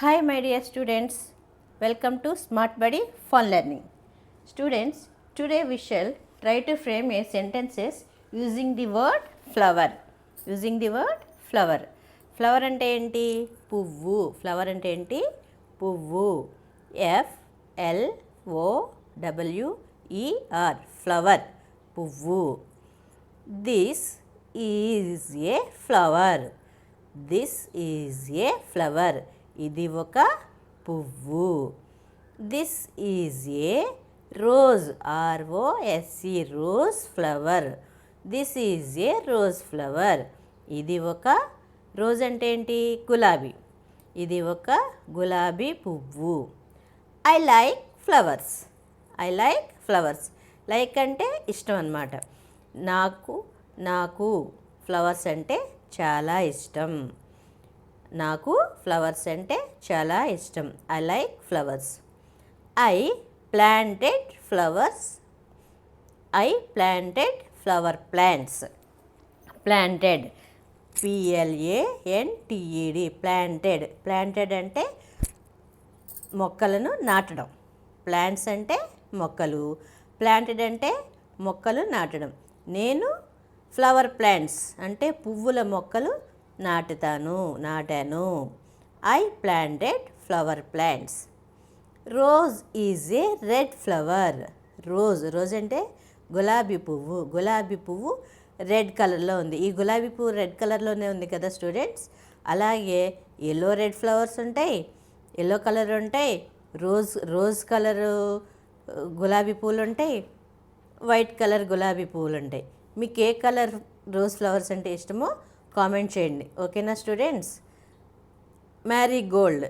Hi my dear students, welcome to Smart Buddy Fun Learning. Students, today we shall try to frame a sentences using the word flower. Using the word flower. Flower అంటే ఏంటి? పువ్వు. Flower అంటే ఏంటి? పువ్వు. FLOWER flower పువ్వు. This is a flower. This is a flower. ఇది ఒక పువ్వు. This is a rose ROSE rose flower. This is a rose flower. ఇది ఒక రోజ్ అంటే ఏంటి? గులాబీ. ఇది ఒక గులాబీ పువ్వు. I like flowers. I like flowers. Like అంటే ఇష్టం అన్నమాట. నాకు ఫ్లవర్స్ అంటే చాలా ఇష్టం. నాకు ఫ్లవర్స్ అంటే చాలా ఇష్టం. I like flowers. I planted flowers. I planted flower plants. Planted PLANTED planted. Planted అంటే మొక్కలను నాటడం. ప్లాంట్స్ అంటే మొక్కలు. ప్లాంటెడ్ అంటే మొక్కలు నాటడం. నేను ఫ్లవర్ ప్లాంట్స్ అంటే పువ్వుల మొక్కలు నాటాను. I planted flower plants. Rose is a red flower. Rose అంటే గులాబీ పువ్వు. గులాబీ పువ్వు రెడ్ కలర్లో ఉంది. ఈ గులాబీ పువ్వు రెడ్ కలర్లోనే ఉంది కదా స్టూడెంట్స్. అలాగే ఎల్లో రెడ్ ఫ్లవర్స్ ఉంటాయి, ఎల్లో కలర్ ఉంటాయి, రోజ్ కలరు గులాబీ పువ్వులు ఉంటాయి, వైట్ కలర్ గులాబీ పువ్వులు ఉంటాయి. మీకు ఏ కలర్ రోజ్ ఫ్లవర్స్ అంటే ఇష్టమో కామెంట్ చేయండి. ఓకేనా students? Marie Gold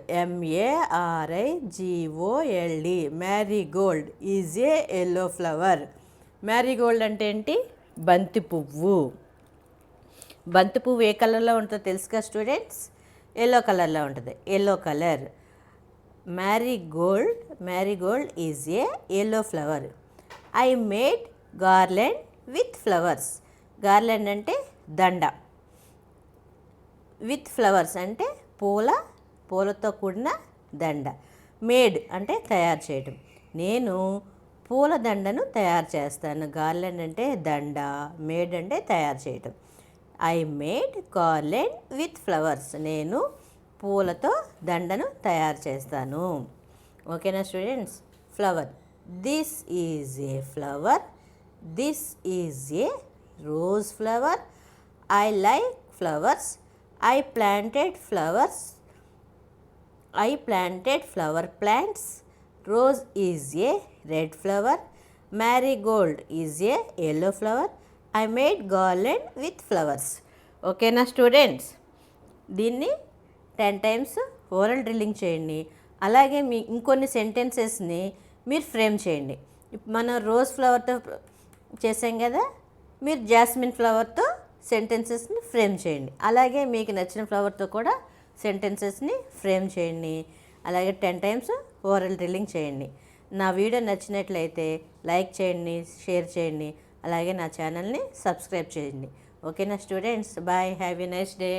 MARIGOLD Marie Gold is a yellow flower. Marie Gold అంటే ఏంటి? బంతి పువ్వు. బంతి పువ్వు ఏ కలర్లో ఉంటుందో తెలుసుగా స్టూడెంట్స్? ఎల్లో కలర్లో ఉంటుంది. Yellow colour. Marie Gold is a yellow flower. I made garland with flowers. Garland అంటే దండ. విత్ ఫ్లవర్స్ అంటే పూలతో కూడిన దండ. మేడ్ అంటే తయారు చేయటం. నేను పూల దండను తయారు చేస్తాను. గార్లెండ్ అంటే దండ, మేడ్ అంటే తయారు చేయటం. I made garland with flowers. నేను పూలతో దండను తయారు చేస్తాను. ఓకేనా students? Flower. This is a flower. This is a rose flower. I like flowers. I planted flowers. I planted flower plants. Rose is a red flower. Marigold is a yellow flower. I made garland with flowers. ఓకేనా students? దీన్ని 10 times oral drilling చేయండి. అలాగే మీ ఇంకొన్ని సెంటెన్సెస్ని మీరు frame చేయండి. మనం rose ఫ్లవర్తో చేసాం కదా, మీరు జాస్మిన్ ఫ్లవర్తో సెంటెన్సెస్ని ఫ్రేమ్ చేయండి. అలాగే మీకు నచ్చిన ఫ్లవర్తో కూడా సెంటెన్సెస్ని ఫ్రేమ్ చేయండి. అలాగే 10 times ఓరల్ డ్రిల్లింగ్ చేయండి. నా వీడియో నచ్చినట్లయితే లైక్ చేయండి, షేర్ చేయండి. అలాగే నా ఛానల్ని సబ్స్క్రైబ్ చేయండి. ఓకేనా students? Bye. Have a nice day.